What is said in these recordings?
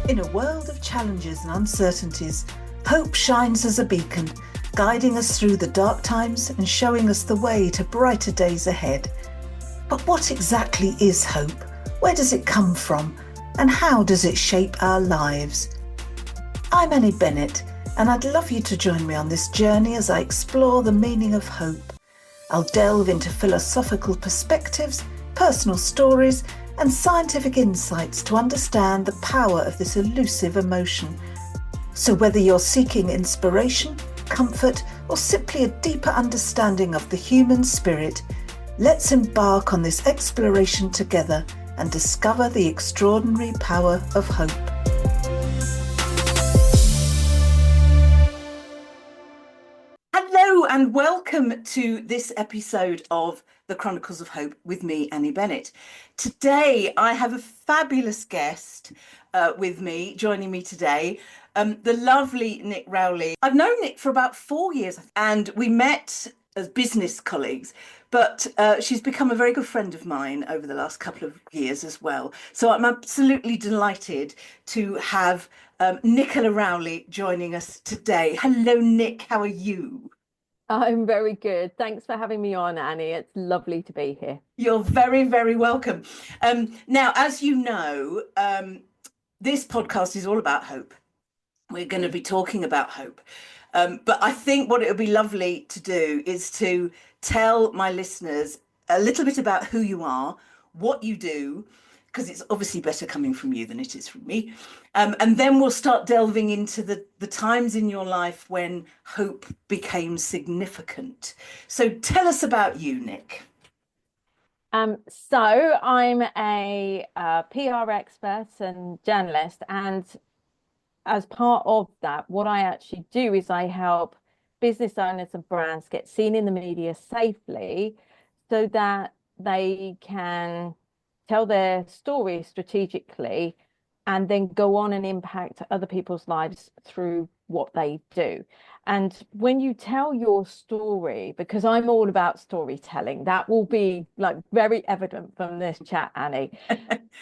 In a world of challenges and uncertainties, hope shines as a beacon, guiding us through the dark times and showing us the way to brighter days ahead. But what exactly is hope? Where does it come from? And how does it shape our lives? I'm Annie Bennett, and I'd love you to join me on this journey as I explore the meaning of hope. I'll delve into philosophical perspectives, personal stories, and scientific insights to understand the power of this elusive emotion. So whether you're seeking inspiration, comfort, or simply a deeper understanding of the human spirit, let's embark on this exploration together and discover the extraordinary power of hope. Hello and welcome to this episode of the Chronicles of Hope with me, Annie Bennett. Today I have a fabulous guest with me, joining me today, the lovely Nick Rowley. I've known Nick for about 4 years and we met as business colleagues, but she's become a very good friend of mine over the last couple of years as well. So I'm absolutely delighted to have Nicola Rowley joining us today. Hello, Nick. How are you? I'm very good. Thanks for having me on, Annie. It's lovely to be here. You're very, very welcome. Now, as you know, this podcast is all about hope. We're going to be talking about hope. But I think what it would be lovely to do is to tell my listeners a little bit about who you are, what you do, because it's obviously better coming from you than it is from me. And then we'll start delving into the times in your life when hope became significant. So tell us about you, Nick. So I'm a PR expert and journalist, and as part of that, what I actually do is I help business owners and brands get seen in the media safely so that they can tell their story strategically and then go on and impact other people's lives through what they do. And when you tell your story, because I'm all about storytelling, that will be like very evident from this chat, Annie.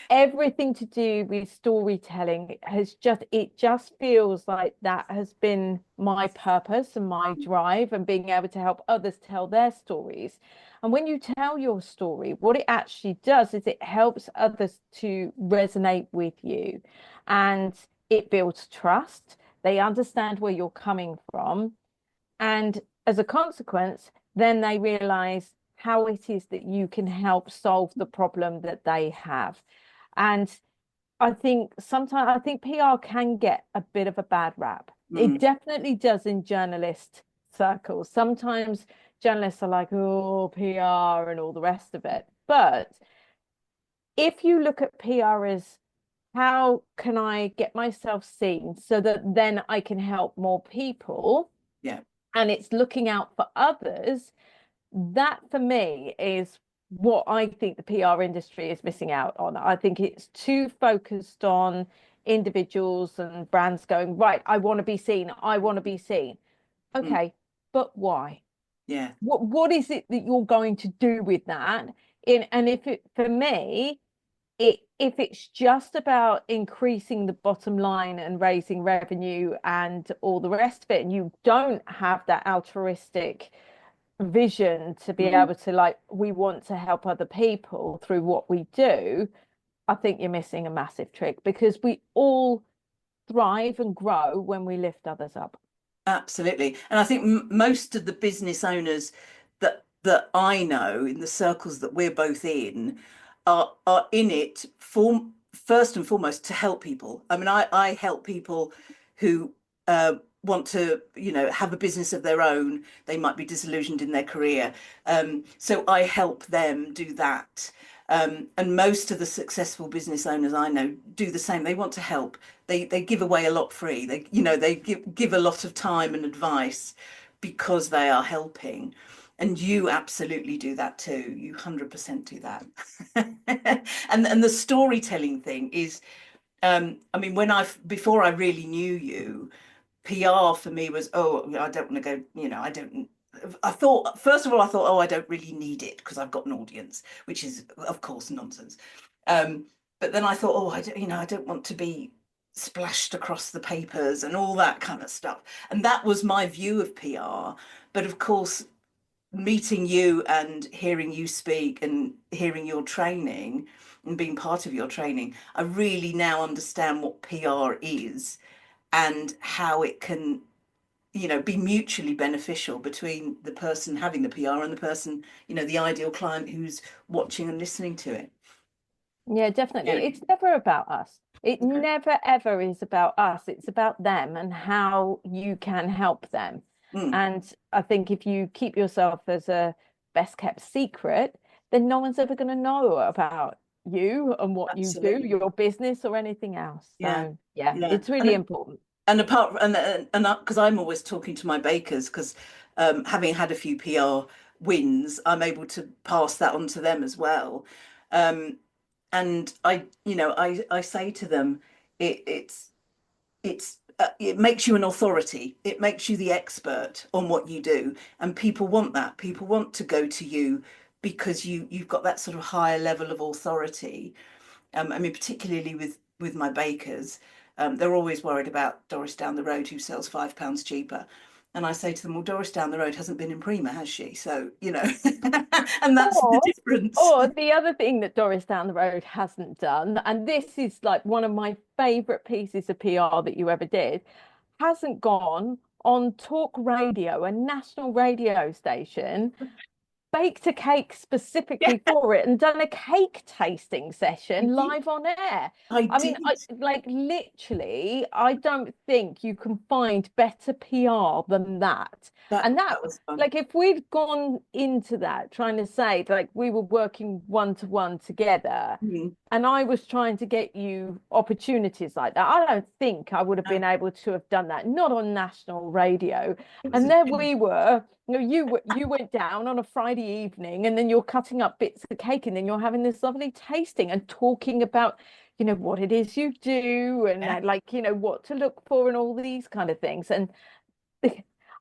Everything to do with storytelling it just feels like that has been my purpose and my drive, and being able to help others tell their stories. And when you tell your story, what it actually does is it helps others to resonate with you, and it builds trust. They understand where you're coming from. And as a consequence, then they realize how it is that you can help solve the problem that they have. And I think PR can get a bit of a bad rap. It definitely does in journalist circles. Sometimes journalists are like, oh, PR and all the rest of it. But if you look at PR as how can I get myself seen so that then I can help more people? Yeah. And it's looking out for others. That for me is what I think the PR industry is missing out on. I think it's too focused on individuals and brands going, right, I want to be seen. I want to be seen. Okay, but why? Yeah. What is it that you're going to do with that? And if it, for me, if it's just about increasing the bottom line and raising revenue and all the rest of it, and you don't have that altruistic vision to be able to, like, we want to help other people through what we do, I think you're missing a massive trick, because we all thrive and grow when we lift others up. Absolutely. And I think most of the business owners that I know in the circles that we're both in are in it for first and foremost to help people. I mean, I help people who want to, have a business of their own. They might be disillusioned in their career. So I help them do that. And most of the successful business owners I know do the same. They want to help. They give away a lot free. They give a lot of time and advice because they are helping. And you absolutely do that too. You 100% do that. And the storytelling thing is, I mean, before I really knew you, PR for me was, oh, I don't want to go, I thought, first of all, oh, I don't really need it because I've got an audience, which is, of course, nonsense. But then I thought, oh, I don't want to be splashed across the papers and all that kind of stuff. And that was my view of PR. But of course, meeting you and hearing you speak and hearing your training and being part of your training, I really now understand what PR is and how it can, be mutually beneficial between the person having the PR and the person, the ideal client who's watching and listening to it. Yeah, definitely. Yeah. It's never about us. It No. never ever is about us. It's about them and how you can help them. Mm, And I think if you keep yourself as a best kept secret, then no one's ever going to know about you and what you do, absolutely. your business or anything else. Yeah. So yeah, Yeah. it's really important. And apart and because I'm always talking to my bakers, because having had a few PR wins, I'm able to pass that on to them as well. Um, and I say to them, it makes you an authority. It makes you the expert on what you do, and people want that. People want to go to you because you've got that sort of higher level of authority. I mean, particularly with my bakers, they're always worried about Doris down the road who sells £5 cheaper. And I say to them, well, Doris down the road hasn't been in Prima, has she? So, and that's the Or, difference. or the other thing that Doris down the road hasn't done, and this is like one of my favorite pieces of PR that you ever did, hasn't gone on talk radio, a national radio station, baked a cake Yeah, specifically for it and done a cake tasting I session did. live on air. I I mean, did. like literally, I don't think you can find better PR than that. That And that, that was fun. like, if we'd gone into that trying to say, like, we were working one to one together, Mm. and I was trying to get you opportunities like that, I don't think I would have No, been able to have done that, not on national radio. it was And a there dream. we were, you went down on a Friday evening, and then you're cutting up bits of cake, and then you're having this lovely tasting and talking about, what it is you do, and Yeah, like, what to look for and all these kind of things. And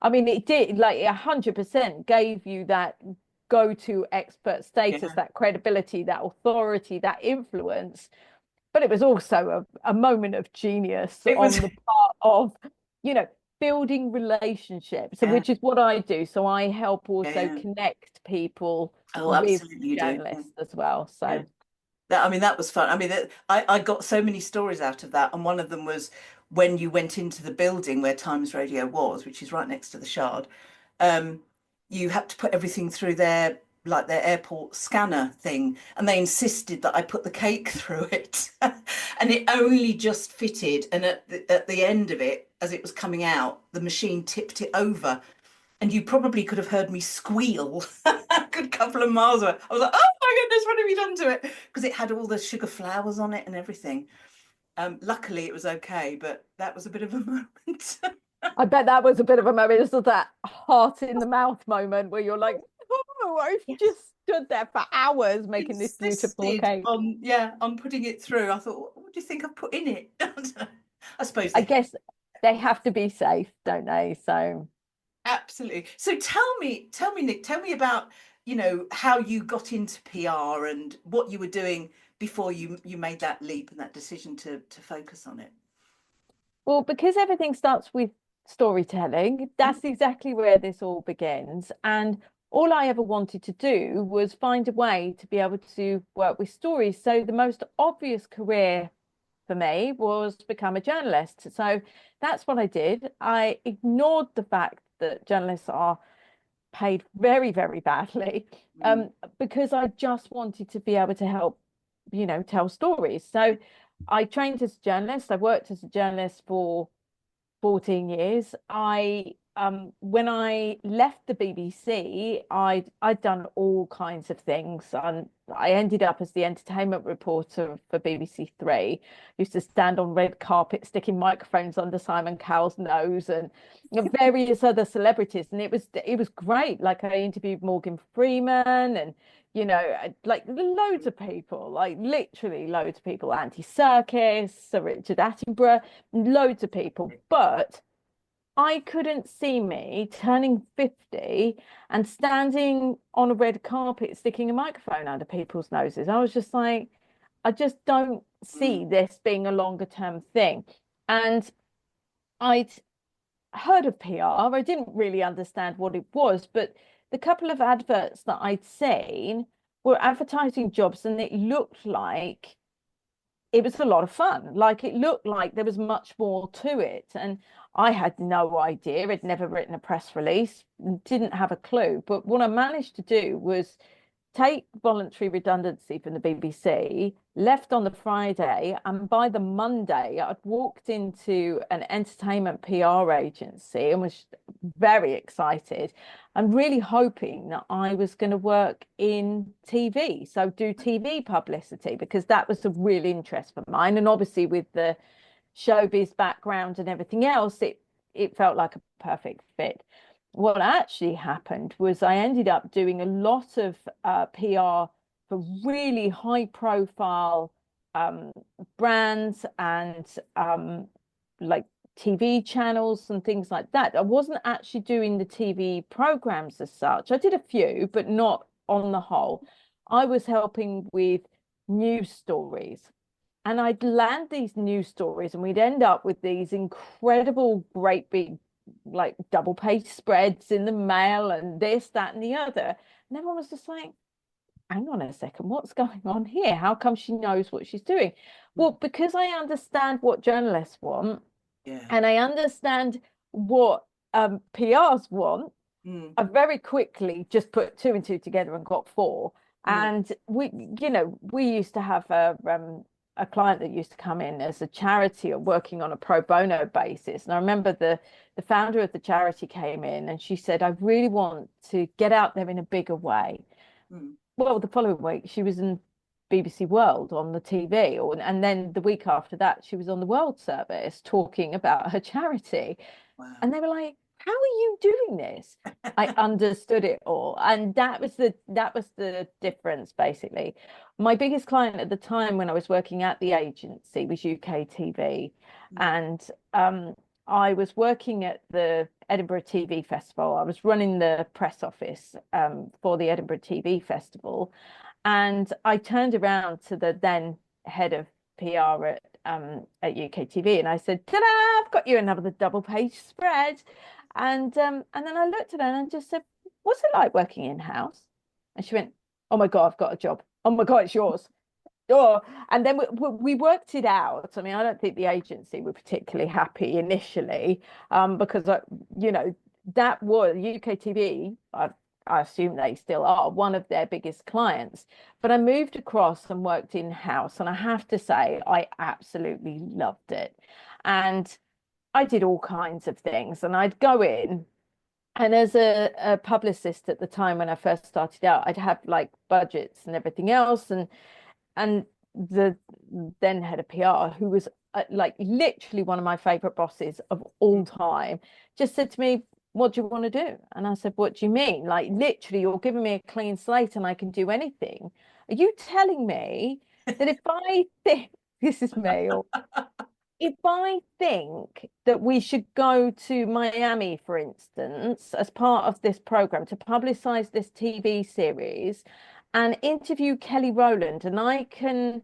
I mean, it did, like, 100% gave you that go-to expert status, yeah. that credibility, that authority, that influence. But it was also a moment of genius It was, on the part of, you know, building relationships, yeah, which is what I do. So I help yeah, also yeah. connect people Oh, with absolutely you do. Yeah, journalists as well. yeah. So I mean, that was fun. I mean, I got so many stories out of that. And one of them was when you went into the building where Times Radio was, which is right next to the Shard. Um, you had to put everything through their airport scanner thing. And they insisted that I put the cake through it. And it only just fitted. And at the end of it, as it was coming out, the machine tipped it over. And you probably could have heard me squeal a good couple of miles away. I was like, oh my goodness, what have you done to it? Because it had all the sugar flowers on it and everything. Luckily, it was okay, but that was a bit of a moment. I bet that was a bit of a moment. It's that heart in the mouth moment where you're like, oh, I've Yes. just stood there for hours making this beautiful Insisted cake. on putting it through. I thought, what do you think I've put in it? I suppose I they guess they have to be safe, don't they? So. absolutely. So tell me, Nick, tell me about, how you got into PR and what you were doing before you made that leap and that decision to focus on it. Well, because everything starts with storytelling, Mm, that's exactly where this all begins. And all I ever wanted to do was find a way to be able to work with stories. So the most obvious career for me was become a journalist. So that's what I did. I ignored the fact that journalists are paid very, very badly, mm, because I just wanted to be able to help, tell stories. So I trained as a journalist. I worked as a journalist for 14 years. When I left the BBC, I'd done all kinds of things. And I ended up as the entertainment reporter for BBC Three. Used to stand on red carpet, sticking microphones under Simon Cowell's nose and various other celebrities. And it was great. Like I interviewed Morgan Freeman and like loads of people, like literally loads of people, Andy Serkis, Sir Richard Attenborough, loads of people. But I couldn't see me turning 50 and standing on a red carpet, sticking a microphone under people's noses. I was just like, I just don't mm, see this being a longer term thing. And I'd heard of PR. I didn't really understand what it was, but the couple of adverts that I'd seen were advertising jobs, and it looked like it was a lot of fun. Like it looked like there was much more to it. And I had no idea. I'd never written a press release, didn't have a clue. But what I managed to do was take voluntary redundancy from the BBC, left on the Friday, and by the Monday, I'd walked into an entertainment PR agency and was very excited and really hoping that I was going to work in TV, so do TV publicity, because that was a real interest for mine. And obviously, with the showbiz background and everything else, it felt like a perfect fit. What actually happened was I ended up doing a lot of PR for really high profile brands and like TV channels and things like that. I wasn't actually doing the TV programs as such. I did a few, but not on the whole. I was helping with news stories. And I'd land these news stories, and we'd end up with these incredible, great big, like double page spreads in the mail and this, that, and the other. And everyone was just like, hang on a second, what's going on here? How come she knows what she's doing? Well, because I understand what journalists want, Yeah. and I understand what PRs want, I very quickly just put two and two together and got four. And we used to have a client that used to come in as a charity or working on a pro bono basis. And I remember the founder of the charity came in and she said, I really want to get out there in a bigger way. Well, the following week she was in BBC World on the TV, and then the week after that she was on the World Service talking about her charity. Wow. And they were like, how are you doing this? I understood it all. And that was the difference, basically. My biggest client at the time when I was working at the agency was UK TV. And I was working at the Edinburgh TV Festival. I was running the press office for the Edinburgh TV Festival. And I turned around to the then head of PR at UK TV, and I said, "Ta-da! I've got you another double page spread." And then I looked at her and just said, "What's it like working in-house?" And she went, "Oh my God, I've got a job. Oh my God, it's yours." Oh, and then we worked it out. I mean, I don't think the agency were particularly happy initially, because that was UK TV. I assume they still are one of their biggest clients. But I moved across and worked in-house, and I have to say, I absolutely loved it. And I did all kinds of things, and I'd go in. And as a publicist at the time when I first started out, I'd have like budgets and everything else, and the then head of PR, who was like literally one of my favorite bosses of all time, just said to me, "What do you want to do?" And I said, "What do you mean? Like literally, you're giving me a clean slate and I can do anything. Are you telling me that if I think this is me, or if I think that we should go to Miami, for instance, as part of this program to publicize this TV series and interview Kelly Rowland, and I can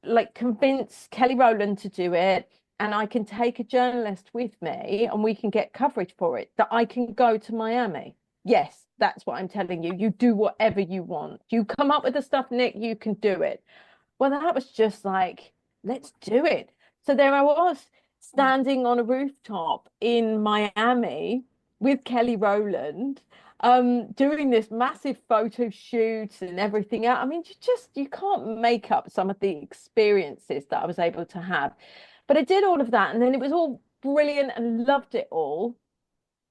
like convince Kelly Rowland to do it, and I can take a journalist with me and we can get coverage for it, that I can go to Miami? Yes, that's what I'm telling you. You do whatever you want. You come up with the stuff, Nick, you can do it." Well, that was just like, let's do it. So there I was, standing on a rooftop in Miami with Kelly Rowland, doing this massive photo shoot and everything else. I mean, you can't make up some of the experiences that I was able to have. But I did all of that, and then it was all brilliant and loved it all.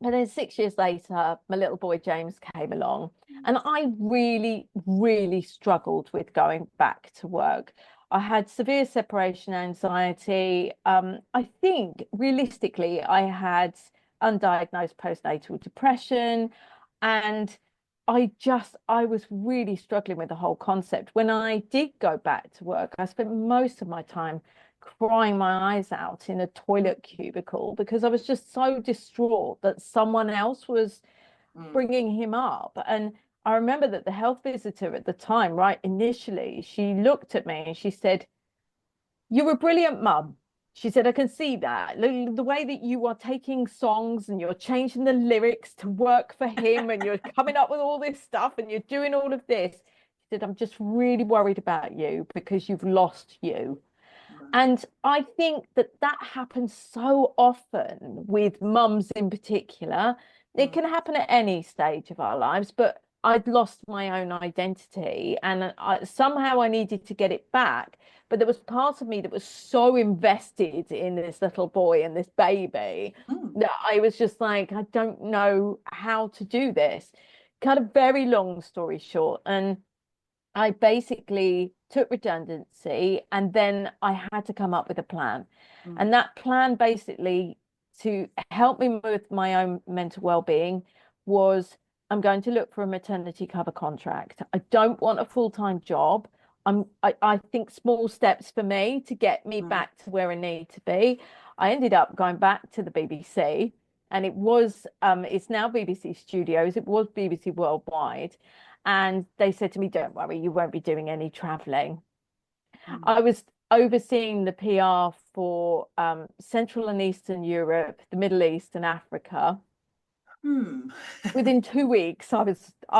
And then 6 years later, my little boy James came along, and I really, really struggled with going back to work. I had severe separation anxiety. I think realistically, I had undiagnosed postnatal depression, and I was really struggling with the whole concept. When I did go back to work, I spent most of my time crying my eyes out in a toilet cubicle because I was just so distraught that someone else was bringing him up. And I remember that the health visitor at the time, right initially, she looked at me and she said, "You're a brilliant mum." She said, I can see that. The way that you are taking songs and you're changing the lyrics to work for him and you're coming up with all this stuff and you're doing all of this. She said, I'm just really worried about you because you've lost you. Right. And I think that that happens so often with mums in particular. It Mm. can happen at any stage of our lives, but I'd lost my own identity and somehow I needed to get it back. But there was part of me that was so invested in this little boy and this baby Mm. that I was just like, I don't know how to do this. Kind of very long story short. And I basically took redundancy and then I had to come up with a plan. Mm. And that plan basically to help me with my own mental well-being was I'm going to look for a maternity cover contract. I don't want a full-time job. I think small steps for me to get me Mm. back to where I need to be. I ended up going back to the BBC and it was it's now BBC Studios. It was BBC Worldwide. And they said to me, don't worry, you won't be doing any traveling. Mm. I was overseeing the PR for Central and Eastern Europe, the Middle East, and Africa. Hmm. Within 2 weeks, I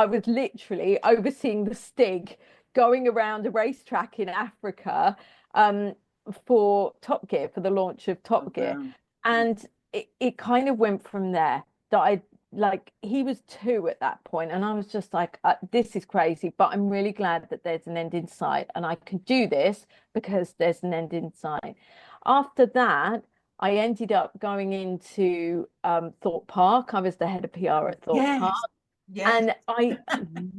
was literally overseeing the Stig going around a racetrack in Africa um, for Top Gear, for the launch of Oh, Top Gear. wow. Mm. And it kind of went from there that I like he was 2 at that point, and I was just like, this is crazy, but I'm really glad that there's an end in sight and I can do this because there's an end in sight. After that, I ended up going into Thorpe Park. I was the head of PR at Thorpe Park, Yes. Yes. and I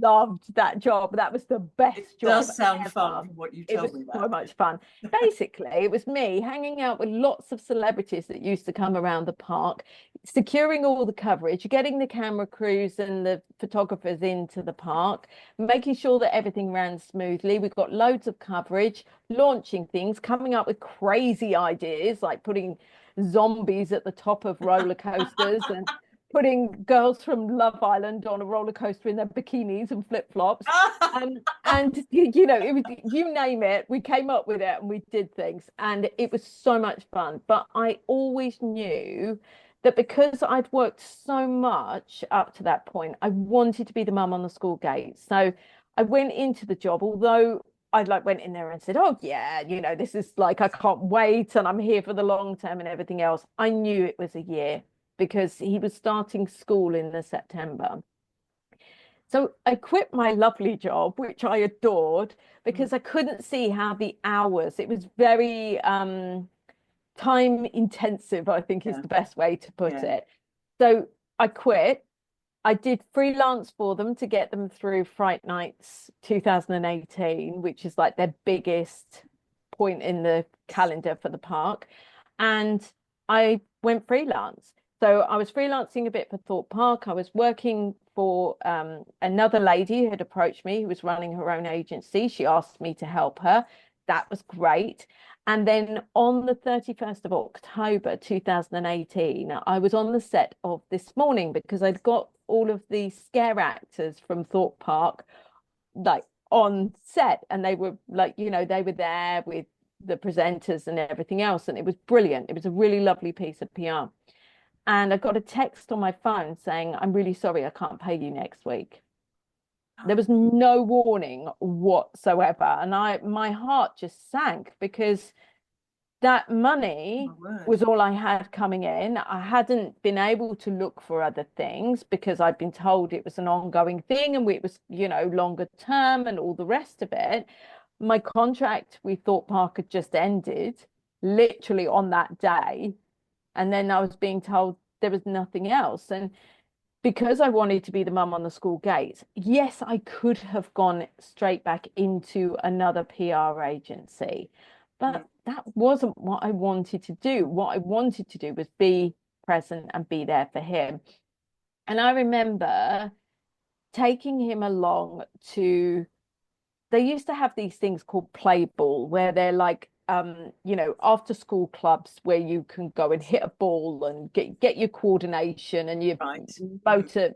loved that job. That was the It best job does sound fun ever. from what you It tell was me so that. much fun. Basically, it was me hanging out with lots of celebrities that used to come around the park, securing all the coverage, getting the camera crews and the photographers into the park, making sure that everything ran smoothly. We got loads of coverage, launching things, coming up with crazy ideas like putting zombies at the top of roller coasters and putting girls from Love Island on a roller coaster in their bikinis and flip-flops. And it was, you name it, we came up with it and we did things, and it was so much fun. But I always knew that because I'd worked so much up to that point, I wanted to be the mum on the school gate. So I went into the job, although I like went in there and said, "Oh yeah, this is like I can't wait, and I'm here for the long term and everything else." I knew it was a year because he was starting school in the September. So I quit my lovely job, which I adored, Mm. because I couldn't see how the hours, it was very time intensive, I think is Yeah. the best way to put Yeah. it. So I quit. I did freelance for them to get them through Fright Nights 2018, which is like their biggest point in the calendar for the park. And I went freelance. So I was freelancing a bit for Thorpe Park. I was working for another lady who had approached me who was running her own agency. She asked me to help her. That was great. And then on the 31st of October 2018, I was on the set of This Morning because I'd got all of the scare actors from Thorpe Park like on set, and they were like, they were there with the presenters and everything else. And it was brilliant. It was a really lovely piece of PR. And I got a text on my phone saying, I'm really sorry, I can't pay you next week. There was no warning whatsoever. And my heart just sank because that Oh, my money word. was all I had coming in. I hadn't been able to look for other things because I'd been told it was an ongoing thing and it was, longer term and all the rest of it. My contract with Thorpe Park had just ended literally on that day. And then I was being told there was nothing else. And because I wanted to be the mum on the school gate, yes, I could have gone straight back into another PR agency, Mm. but that wasn't what I wanted to do. What I wanted to do was be present and be there for him. And I remember taking him along to, they used to have these things called play ball where they're like after school clubs where you can go and hit a ball and get your coordination and your Right. Mhm. motor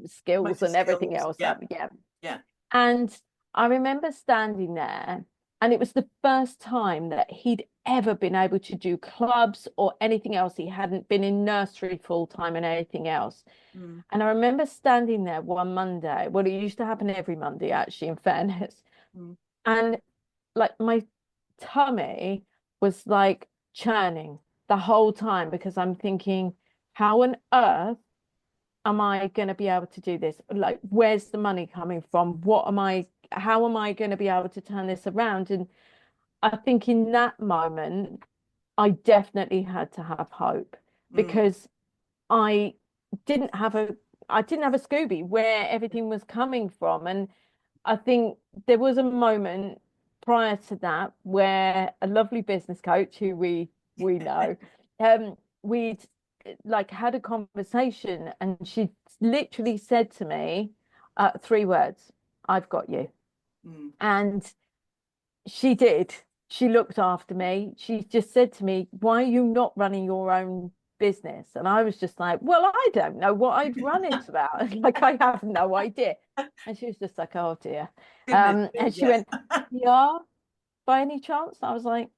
skills Motor and everything skills. else Yeah. up. Yeah. Yeah. And I remember standing there, and it was the first time that he'd ever been able to do clubs or anything else. He hadn't been in nursery full time and anything else. Mm. And I remember standing there one Monday. Well, it used to happen every Monday, actually, in fairness. Mm. And like my tummy was like churning the whole time because I'm thinking, how on earth am I going to be able to do this? Like, where's the money coming from? How am I going to be able to turn this around? And I think in that moment, I definitely had to have hope Mm. because I didn't have a I didn't have a Scooby where everything was coming from. And I think there was a moment prior to that where a lovely business coach who we know, we'd like had a conversation and she literally said to me, three words, "I've got you." Mm. And she did. She looked after me. She just said to me, "Why are you not running your own business?" And I was just like, "Well, I don't know what I'd run it about." Like, I have no idea. And she was just like, "Oh dear." Goodness me, And she yeah. went, "Yeah, by any chance?" I was like,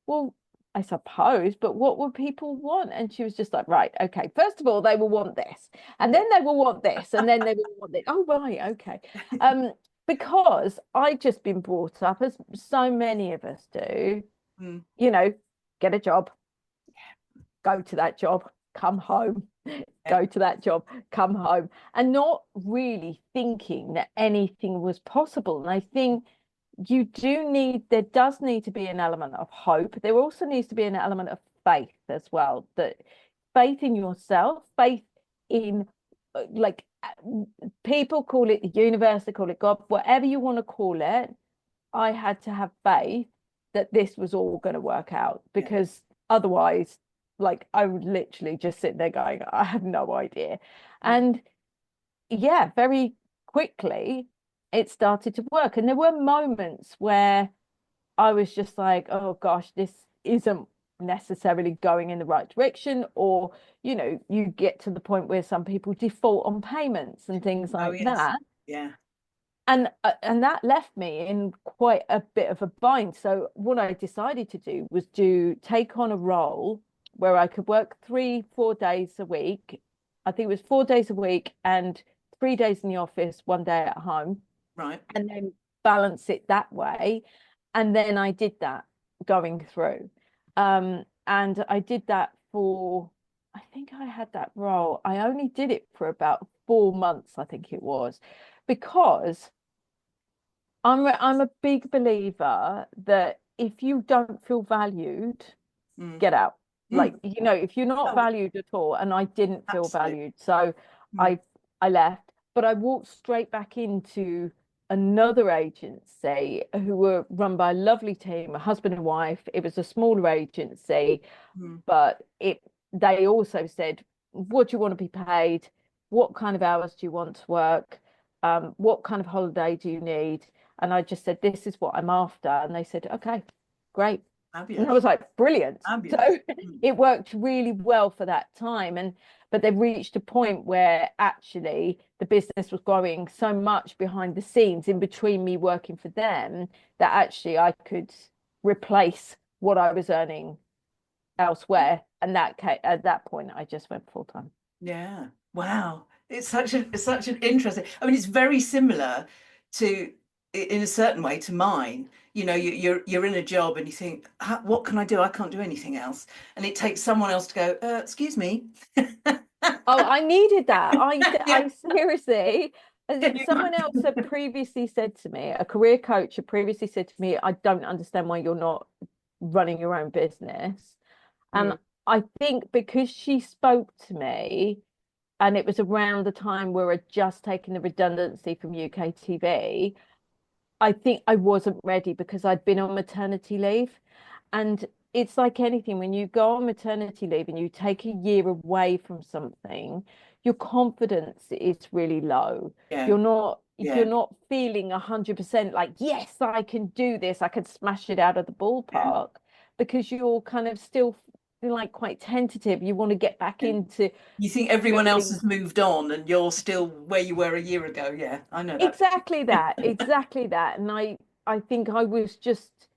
"Well, I suppose, but what would people want?" And she was just like, "Right, okay. First of all, they will want this, and Yeah. then they will want this, and then they will want this." Oh, right, okay. Um, because I'd just been brought up, as so many of us do, Mm. you know, get a job, go to that job, come home, Yeah. go to that job, come home, and not really thinking that anything was possible. And I think there does need to be an element of hope. There also needs to be an element of faith as well, that faith in yourself, faith in like people call it the universe, they call it God, whatever you want to call it. I had to have faith that this was all going to work out Yeah. because otherwise, like, I would literally just sit there going, I have no idea. Mm. And yeah, very quickly it started to work. And there were moments where I was just like, oh gosh, this isn't necessarily going in the right direction. Or, you get to the point where some people default on payments and things Oh, like yes. that. Yeah. And that left me in quite a bit of a bind. So what I decided to do was to take on a role where I could work 3, 4 days a week. I think it was 4 days a week and 3 days in the office, 1 day at home, Right. and then balance it that way. And then I did that going through. And I did that I think I had that role. I only did it for about 4 months, I think it was, because I'm a big believer that if you don't feel valued, Mm. get out. Like, Mm. if you're not Oh, valued at all, and I didn't feel absolutely. valued, so Mm. I left, but I walked straight back into another agency who were run by a lovely team, a husband and wife. It was a smaller agency, Mm. but they also said, what do you want to be paid? What kind of hours do you want to work? What kind of holiday do you need? And I just said, this is what I'm after. And they said, okay, great. And I Fabulous. was like, brilliant. So Fabulous. Mm. it worked really well for that time. But they reached a point where actually the business was growing so much behind the scenes in between me working for them that actually I could replace what I was earning elsewhere. And at that point, I just went full time. Yeah. Wow. It's such an interesting. I mean, it's very similar to, in a certain way, to mine. You're in a job and you think, what can I do? I can't do anything else. And it takes someone else to go, excuse me. Oh, I needed that. I Yeah. seriously, Can you someone else imagine? had previously said to me, a career coach had previously said to me, I don't understand why you're not running your own business. And Mm. I think because she spoke to me, and it was around the time we were just taking the redundancy from UK TV, I think I wasn't ready because I'd been on maternity leave. And it's like anything, when you go on maternity leave and you take a year away from something, your confidence is really low. Yeah. You're not feeling 100% like, yes, I can do this, I can smash it out of the Yeah. ballpark, because you're kind of still like quite tentative. You want to get back Yeah. into You think everyone else building. has moved on and you're still where you were a year ago. Yeah, I know that. Exactly that, exactly that. And I think I was just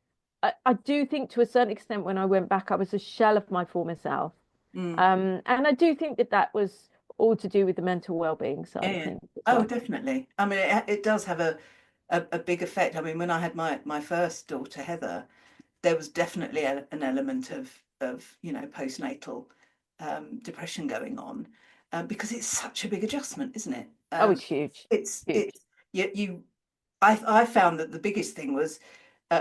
I do think to a certain extent when I went back, I was a shell of my former self. Mm. And I do think that that was all to do with the mental well-being Yeah, side of yeah. things as Oh, well. definitely. I mean, it does have a big effect. I mean, when I had my first daughter, Heather, there was definitely an element of postnatal depression going on, because it's such a big adjustment, isn't it? Oh, it's huge, huge. It's you. I found that the biggest thing was,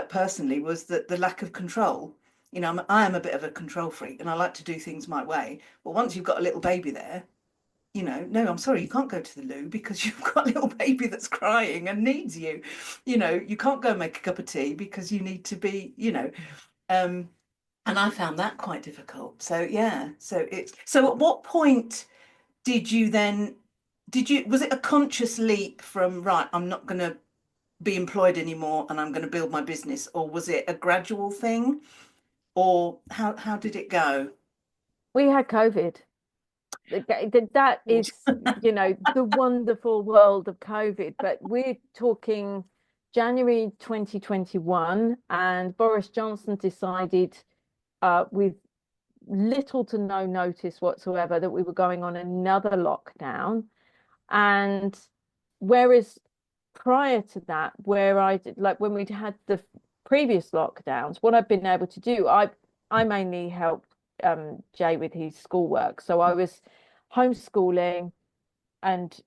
personally, was that the lack of control. I am a bit of a control freak, and I like to do things my way. But once you've got a little baby there, no, I'm sorry, you can't go to the loo because you've got a little baby that's crying and needs you. You can't go make a cup of tea because you need to be. Um, and I found that quite difficult. So yeah, so at what point did you then was it a conscious leap from, right, I'm not going to be employed anymore and I'm going to build my business, or was it a gradual thing, or how did it go? We had COVID. That Of is, the wonderful world of COVID. But we're talking January 2021, and Boris Johnson decided, with little to no notice whatsoever, that we were going on another lockdown. And whereas prior to that, where I did, like when we'd had the previous lockdowns, what I've been able to do, I mainly helped Jay with his schoolwork. So I was homeschooling, and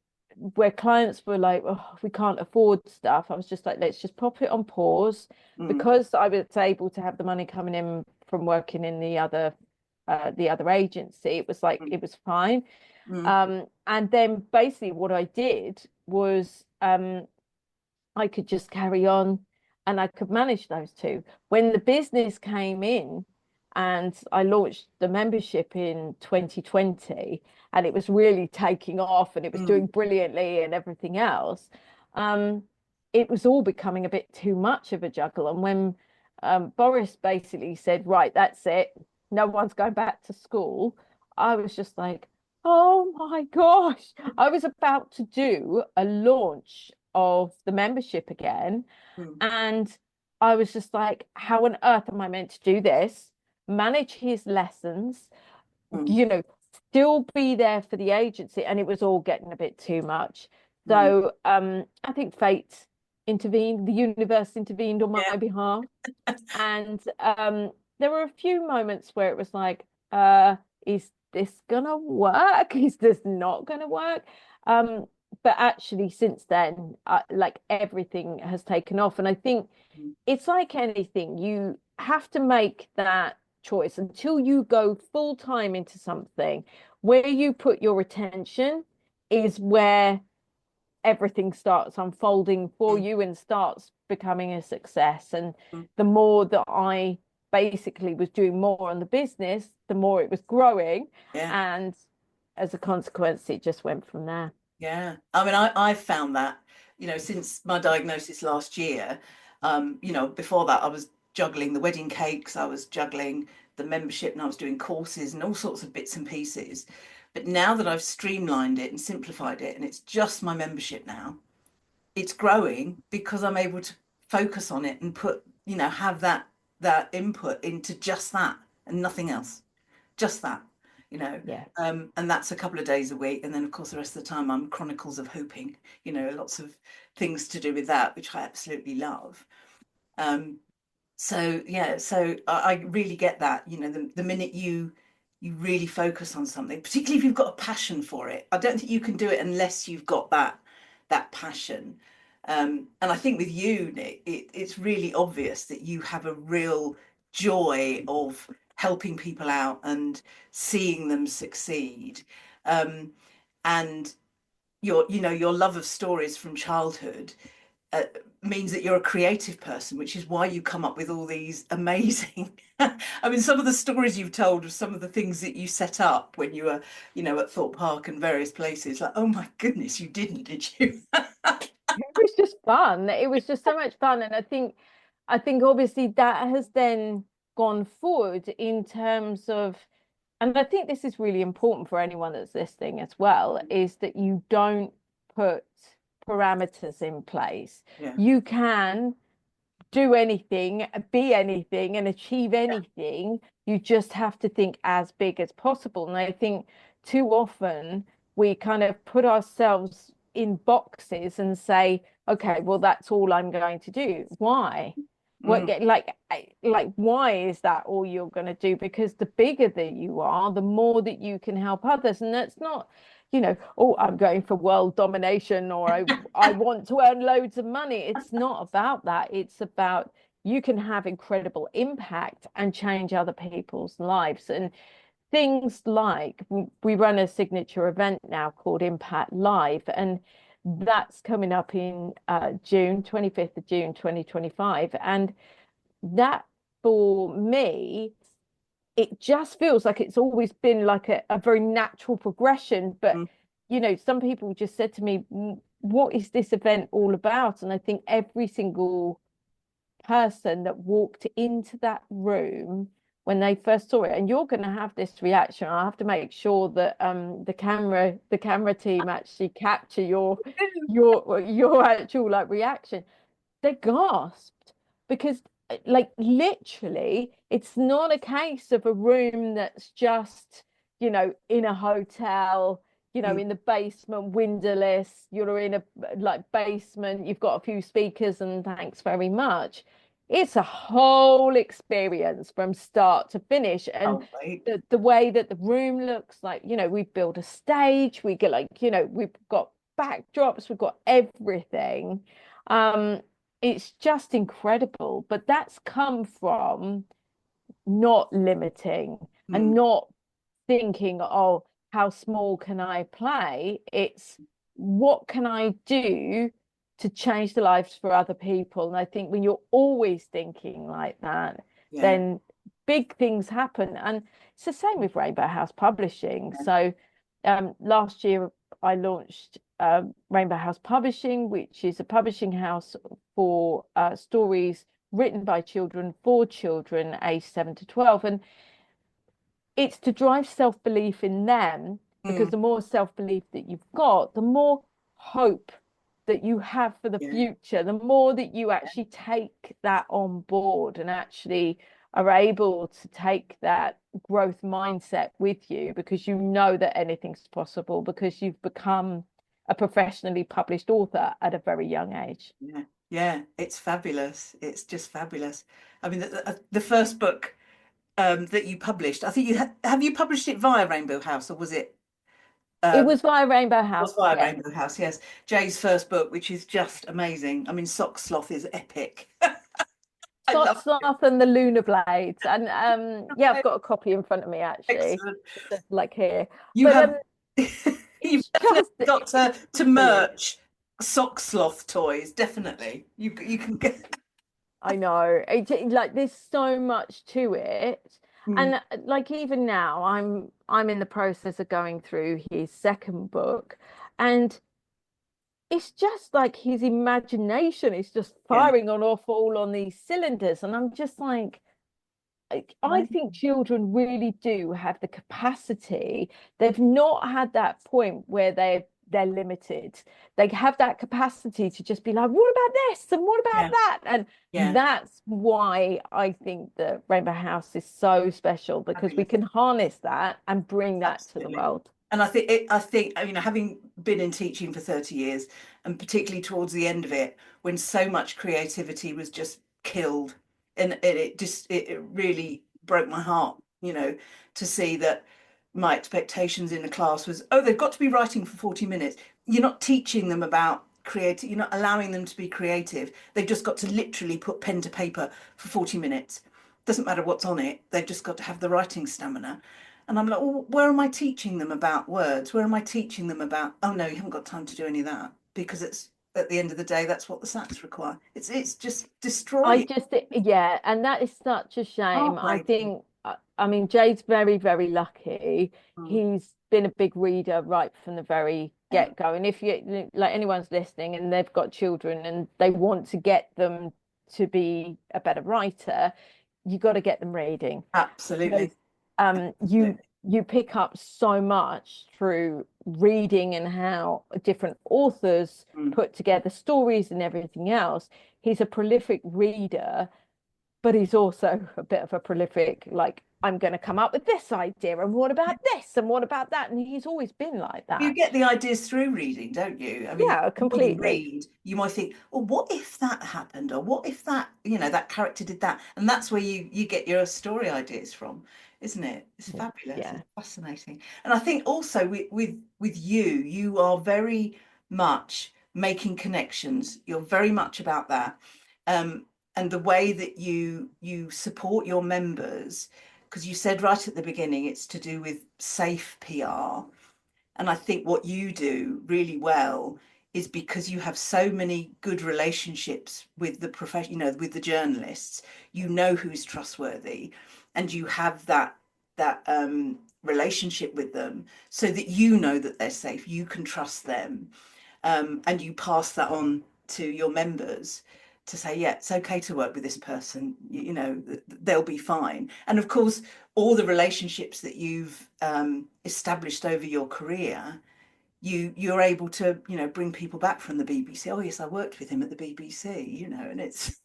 where clients were like, oh, we can't afford stuff, I was just like, let's just pop it on pause, Mm, because I was able to have the money coming in from working in the other agency. It was like mm, it was fine. mm, And then basically what I did was, I could just carry on and I could manage those two. When the business came in and I launched the membership in 2020, and it was really taking off and it was mm, doing brilliantly and everything else, um, it was all becoming a bit too much of a juggle. And when Boris basically said, right, that's it, no one's going back to school, I was just like, oh my gosh. I was about to do a launch of the membership again. mm, And I was just like, how on earth am I meant to do this? Manage his lessons, mm, you know, still be there for the agency. And it was all getting a bit too much. mm. So I think fate intervened, the universe intervened on Yeah. my behalf. And there were a few moments where it was like, is this gonna work? Is this not gonna work? Um, but actually, since then, like everything has taken off. And I think Mm, it's like anything, you have to make that choice until you go full time into something. Where you put your attention is where everything starts unfolding for mm, you and starts becoming a success. And mm. the more that I basically was doing more on the business, the more it was growing. Yeah. And as a consequence, it just went from there. Yeah. I mean, I've found that, since my diagnosis last year, before that, I was juggling the wedding cakes, I was juggling the membership, and I was doing courses and all sorts of bits and pieces. But now that I've streamlined it and simplified it, and it's just my membership now, it's growing because I'm able to focus on it and have that input into just that and nothing else, just that, you know. Yeah. And that's a couple of days a week, and then of course the rest of the time I'm Chronicles of Hooping, lots of things to do with that, which I absolutely love. Um, so yeah, so I really get that. The minute you really focus on something, particularly if you've got a passion for it, I don't think you can do it unless you've got that passion. And I think with you, Nick, it's really obvious that you have a real joy of helping people out and seeing them succeed. Um, and your love of stories from childhood, uh, means that you're a creative person, which is why you come up with all these amazing. I mean, some of the stories you've told of some of the things that you set up when you were, at Thorpe Park and various places. Like, oh my goodness, you did you? It was just fun. It was just so much fun. And I think obviously that has then gone forward in terms of, and I think this is really important for anyone that's listening as well, is that you don't put parameters in place. Yeah. You can do anything, be anything, and achieve anything. You just have to think as big as possible. And I think too often we kind of put ourselves in boxes and say, okay, well, that's all I'm going to do. Why? What Mm, get like why is that all you're going to do? Because the bigger that you are, the more that you can help others. And that's not, oh, I'm going for world domination, or I want to earn loads of money. It's not about that. It's about you can have incredible impact and change other people's lives. And things like we run a signature event now called Impact Live, and that's coming up in June, 25th of June 2025. And that, for me, it just feels like it's always been like a very natural progression. But mm, some people just said to me, what is this event all about? And I think every single person that walked into that room when they first saw it, and you're going to have this reaction, I have to make sure that the camera team actually capture your actual like reaction. They gasped because like literally it's not a case of a room that's just in a hotel, mm. in the basement, windowless, you're in a like basement, you've got a few speakers and thanks very much. It's a whole experience from start to finish. And Oh, right. the way that the room looks, like we build a stage, we get like we've got backdrops, we've got everything. um it's just incredible. But that's come from not limiting Mm, and not thinking, oh, how small can I play? It's what can I do to change the lives for other people? And I think when you're always thinking like that, yeah. then big things happen. And it's the same with Rainbow House Publishing. So last year I launched Rainbow House Publishing, which is a publishing house for stories written by children for children aged 7 to 12. And it's to drive self-belief in them, because Mm, the more self-belief that you've got, the more hope that you have for the yeah. future, the more that you actually take that on board and actually are able to take that growth mindset with you, because you know that anything's possible, because you've become a professionally published author at a very young age. Yeah, yeah, it's fabulous. It's just fabulous. I mean, the first book that you published, I think have you published it via Rainbow House, or was it It um was via Rainbow was House, via yeah. Rainbow House? Yes, Jay's first book, which is just amazing. I mean, Sock Sloth is epic. I Sock love it. Sloth and the Lunar Blades. And yeah, I've got a copy in front of me actually, Excellent. like here. You But have you've it's definitely just got to it's brilliant. merch Sock Sloth toys. Definitely, you can get. I know. Like there's so much to it. Mm, And like even now, I'm in the process of going through his second book, and it's just like his imagination is just yeah, firing on off all on these cylinders. And I'm just like, I think children really do have the capacity. They've not had that point where they're limited. They have that capacity to just be like, what about this? And what about yeah, that? And yeah. that's why I think that Rainbow House is so special, because we Fabulous. can harness that and bring that to the Absolutely. world. And I think, having been in teaching for 30 years, and particularly towards the end of it, when so much creativity was just killed, and it really broke my heart, to see that my expectations in the class was, oh, they've got to be writing for 40 minutes. You're not teaching them about creative, you're not allowing them to be creative. They've just got to literally put pen to paper for 40 minutes. Doesn't matter what's on it, they've just got to have the writing stamina. And I'm like, well, where am I teaching them about words? Where am I teaching them about, oh no, you haven't got time to do any of that, because it's at the end of the day, that's what the SATs require. It's just I destroying, just, yeah, and that is such a shame. I heartbreaking. think, I mean, Jay's very, very lucky. Mm, He's been a big reader right from the very yeah, get-go. And if you, like anyone's listening and they've got children and they want to get them to be a better writer, you got to get them reading, because absolutely. you Absolutely. you pick up so much through reading and how different authors Mm. put together stories and everything else. He's a prolific reader, but he's also a bit of a prolific, like, I'm going to come up with this idea, and what about this, and what about that? And he's always been like You that. get the ideas through reading, don't you? I mean, Yeah, the more you completely. read, you might think, well, what if that happened? Or what if that, that character did that? And that's where you get your story ideas from, isn't it? It's fabulous. Yeah. It's fascinating. And I think also with you, you are very much making connections. You're very much about that. Um, and the way that you support your members, because you said right at the beginning, it's to do with safe PR. And I think what you do really well is because you have so many good relationships with the profession, with the journalists, you know who's trustworthy, and you have that relationship with them, so that you know that they're safe, you can trust them, and you pass that on to your members to say, yeah, it's okay to work with this person, they'll be fine. And of course, all the relationships that you've established over your career, you're able to, bring people back from the BBC. Oh yes, I worked with him at the BBC, and it's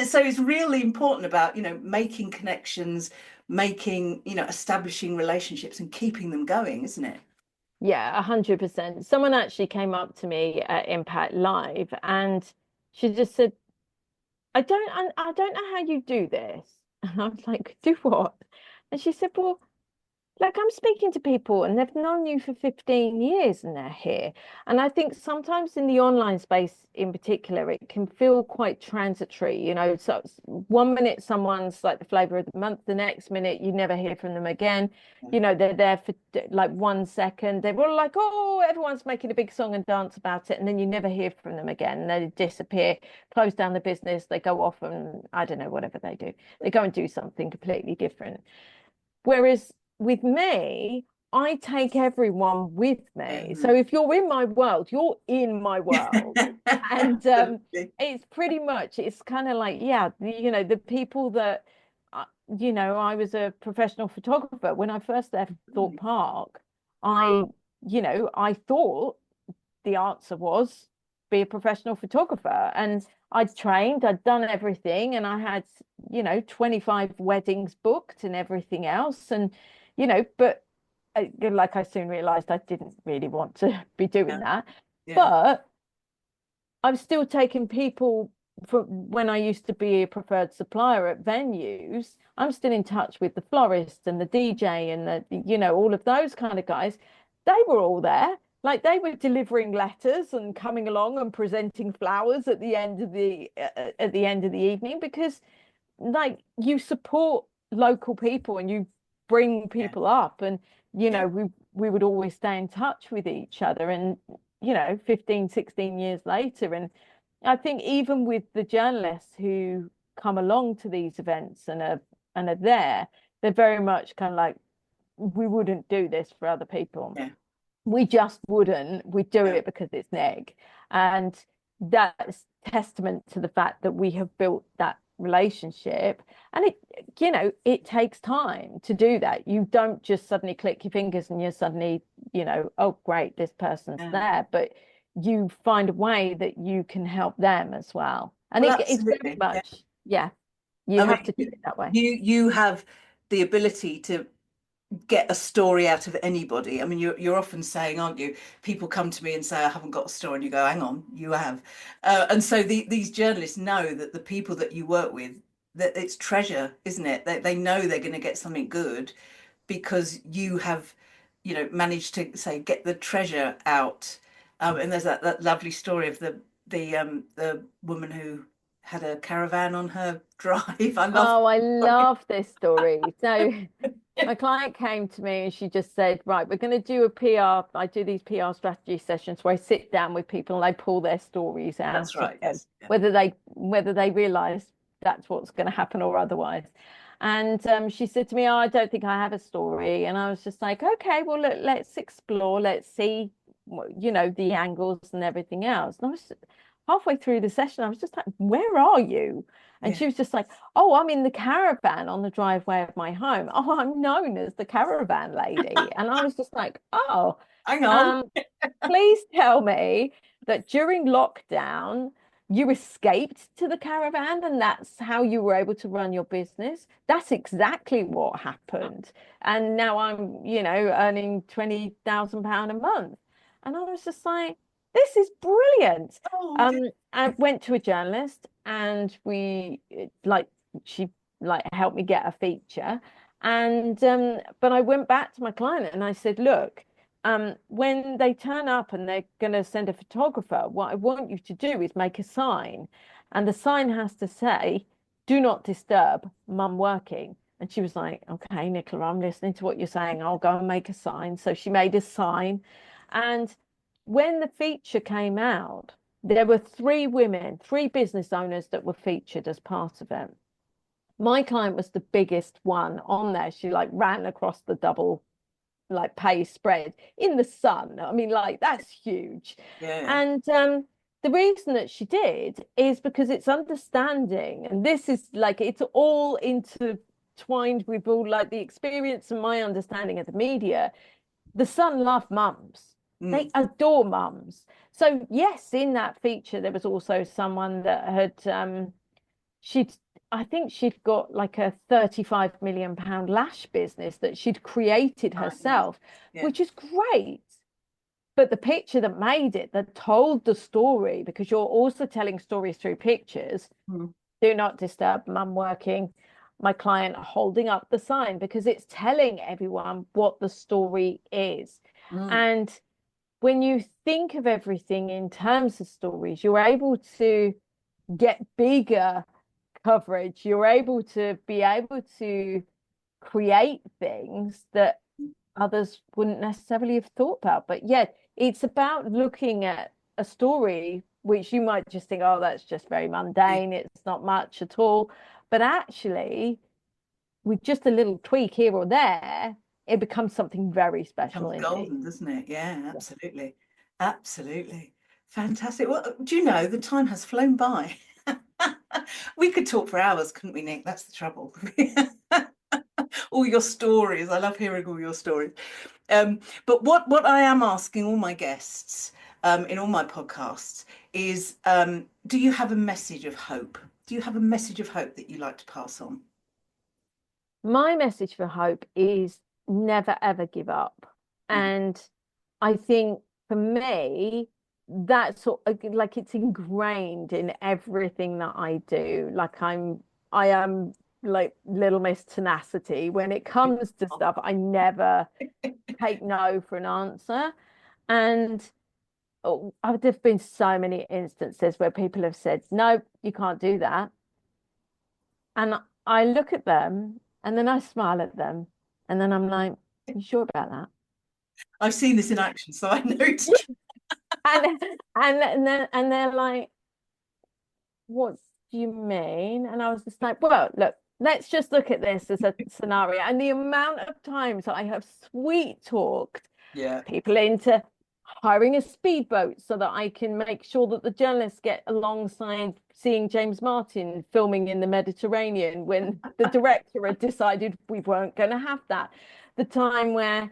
so it's really important about, making connections, making, establishing relationships and keeping them going, isn't it? Yeah, 100%. Someone actually came up to me at Impact Live and she just said, I don't know how you do this. And I was like, do what? And she said, well, like I'm speaking to people and they've known you for 15 years and they're here. And I think sometimes in the online space in particular, it can feel quite transitory, So one minute someone's like the flavor of the month, the next minute you never hear from them again. They're there for like 1 second. They're all like, oh, everyone's making a big song and dance about it. And then you never hear from them again. They disappear, close down the business. They go off and I don't know, whatever they do. They go and do something completely different. Whereas with me, I take everyone with me. So if you're in my world, you're in my world. And Absolutely. it's pretty much, it's kind of like, yeah, the people that, I was a professional photographer. When I first left Thorpe Park, I, I thought the answer was be a professional photographer. And I'd trained, I'd done everything, and I had, 25 weddings booked and everything else. And, but like I soon realized I didn't really want to be doing Yeah, that. yeah, But I've still taken people from when I used to be a preferred supplier at venues. I'm still in touch with the florist and the DJ and all of those kind of guys. They were all there. Like they were delivering letters and coming along and presenting flowers at the end of the evening because like you support local people and you bring yeah, people up and yeah, we would always stay in touch with each other and 15, 16 years later. And I think even with the journalists who come along to these events and are there, they're very much kind of like, we wouldn't do this for other people. yeah, We just wouldn't. We do yeah, it because it's Neg. And that's testament to the fact that we have built that relationship. And it takes time to do that. You don't just suddenly click your fingers and you're suddenly, oh, great, this person's yeah. there. But you find a way that you can help them as well. And Well, it's very absolutely. Yeah. much, yeah, you I have to do mean, it that way. you have the ability to get a story out of anybody. I mean, you're often saying, aren't you? People come to me and say, I haven't got a story, and you go, hang on, you have. And so these journalists know that the people that you work with, that it's treasure, isn't it? They know they're going to get something good because you have, managed to say get the treasure out. And there's that lovely story of the woman who had a caravan on her drive. I love Oh, I that. love this story. So my client came to me and she just said, right, we're going to do a PR. I do these PR strategy sessions where I sit down with people and I pull their stories That's out right. Yes. Yeah. whether they realize that's what's going to happen or otherwise. And she said to me, oh, I don't think I have a story. And I was just like, okay, well, let's explore. Let's see, the angles and everything else. And I was halfway through the session, I was just like, where are you? And she was just like, oh, I'm in the caravan on the driveway of my home. Oh, I'm known as the caravan lady. And I was just like, oh, Hang on. um, please tell me that during lockdown, you escaped to the caravan and that's how you were able to run your business. That's exactly what happened. And now I'm, earning £20,000 a month. And I was just like, this is brilliant. Oh, I went to a journalist and she helped me get a feature. And but I went back to my client and I said, look, when they turn up and they're going to send a photographer, what I want you to do is make a sign. And the sign has to say, do not disturb, mum working. And she was like, okay, Nicola, I'm listening to what you're saying. I'll go and make a sign. So she made a sign. And when the feature came out, there were three women, three business owners that were featured as part of it. My client was the biggest one on there. She ran across the double pay spread in the sun. I mean, that's huge. yeah. And the reason that she did is because it's understanding, and this is it's all intertwined with all the experience and my understanding of the media. The Sun love mums. They adore mums. So yes, in that feature, there was also someone that had she'd I think she'd got a £35 million lash business that she'd created herself, Yeah. which is great. But the picture that made it, that told the story, because you're also telling stories through pictures, do not disturb mum working, my client holding up the sign, because it's telling everyone what the story is. And when you think of everything in terms of stories, you're able to get bigger coverage. You're able to create things that others wouldn't necessarily have thought about. But yet it's about looking at a story which you might just think, oh, that's just very mundane, it's not much at all. But actually, with just a little tweak here or there, it becomes something very special Becomes indeed. golden, doesn't it? Yeah, absolutely. Absolutely. Fantastic. Well, do you know the time has flown by? We could talk for hours, couldn't we, Nick? That's the trouble. All your stories. I love hearing all your stories. But what I am asking all my guests in all my podcasts is, do you have a message of hope? Do you have a message of hope that you like to pass on? My message for hope is never ever give up. And I think for me, that's it's ingrained in everything that I do. I am like Little Miss Tenacity. When it comes to stuff, I never take no for an answer. And there've been so many instances where people have said, no, you can't do that. And I look at them and then I smile at them. And then I'm like, you sure about that? I've seen this in action, so I know it's true. And they're like, what do you mean? And I was just like, well, look, let's just look at this as a scenario. And the amount of times I have sweet talked Yeah. people into hiring a speedboat so that I can make sure that the journalists get alongside seeing James Martin filming in the Mediterranean when the director had decided we weren't going to have that. The time where,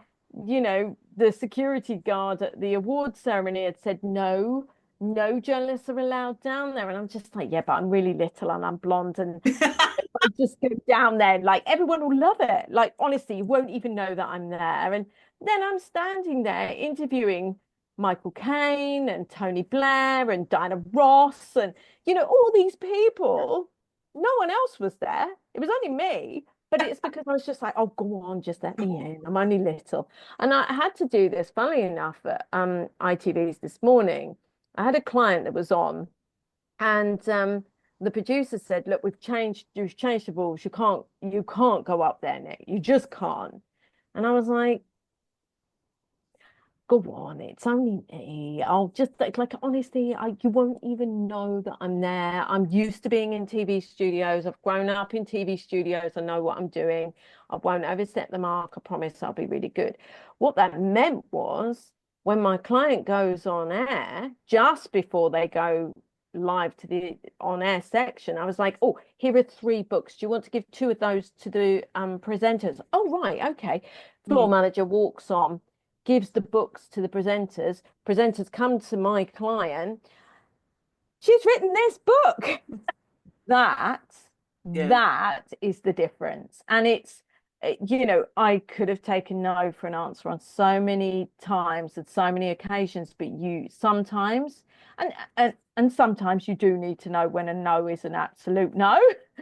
the security guard at the awards ceremony had said, no, no journalists are allowed down there. And I'm just like, yeah, but I'm really little and I'm blonde. And I just go down there, everyone will love it. Honestly, you won't even know that I'm there. And then I'm standing there interviewing Michael Caine and Tony Blair and Diana Ross and, all these people. No one else was there. It was only me. But it's because I was just like, oh, go on, just let me in. I'm only little. And I had to do this, funnily enough, at ITV's this morning. I had a client that was on, and the producer said, look, you've changed the rules. You can't go up there, Nick. You just can't. And I was like, go on, it's only me. I'll just honestly, you won't even know that I'm there. I'm used to being in TV studios. I've grown up in TV studios. I know what I'm doing. I won't overstep the mark. I promise I'll be really good. What that meant was when my client goes on air, just before they go live to the on air section, I was like, oh, here are 3 books. Do you want to give 2 of those to the presenters? Oh, right. Okay. Floor manager walks on, gives the books to the presenters. Presenters come to my client. She's written this book. That is the difference. And it's, I could have taken no for an answer on so many times at so many occasions, but you sometimes, and sometimes you do need to know when a no is an absolute no.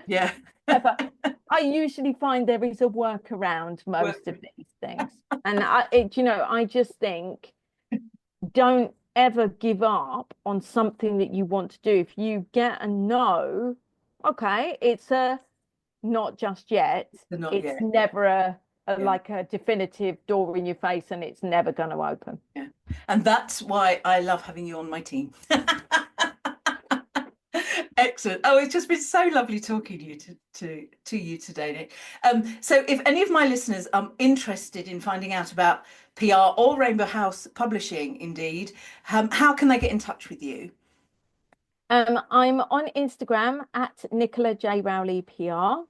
Yeah. I usually find there is a workaround most of these things. And I just think, don't ever give up on something that you want to do. If you get a no, okay, it's a not just yet. It's never like a definitive door in your face, and it's never going to open. Yeah. And that's why I love having you on my team. Excellent. Oh, it's just been so lovely talking to you today, Nick. So if any of my listeners are interested in finding out about PR or Rainbow House Publishing, indeed, how can they get in touch with you? I'm on Instagram at Nicola J Rowley PR,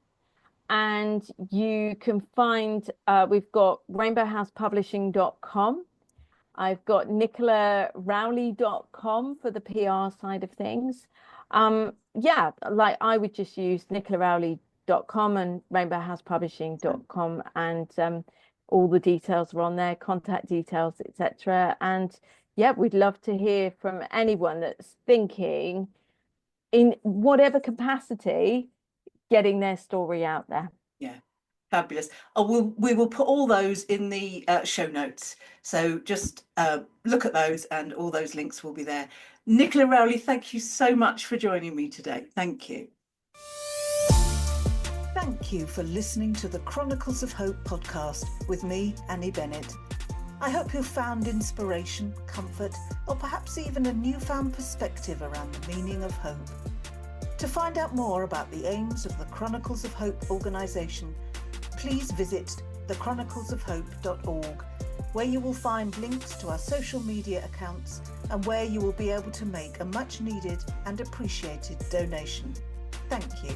and you can find we've got rainbowhousepublishing.com. I've got nicolarowley.com for the PR side of things. Yeah, like I would just use nicolarowley.com and rainbowhousepublishing.com, and all the details are on there, contact details, etc. And yeah, we'd love to hear from anyone that's thinking in whatever capacity getting their story out there. Yeah, fabulous. We will put all those in the show notes. So just look at those, and all those links will be there. Nicola Rowley, thank you so much for joining me today. Thank you. Thank you for listening to the Chronicles of Hope podcast with me, Annie Bennett. I hope you've found inspiration, comfort, or perhaps even a newfound perspective around the meaning of hope. To find out more about the aims of the Chronicles of Hope organisation, please visit thechroniclesofhope.org, where you will find links to our social media accounts and where you will be able to make a much needed and appreciated donation. Thank you.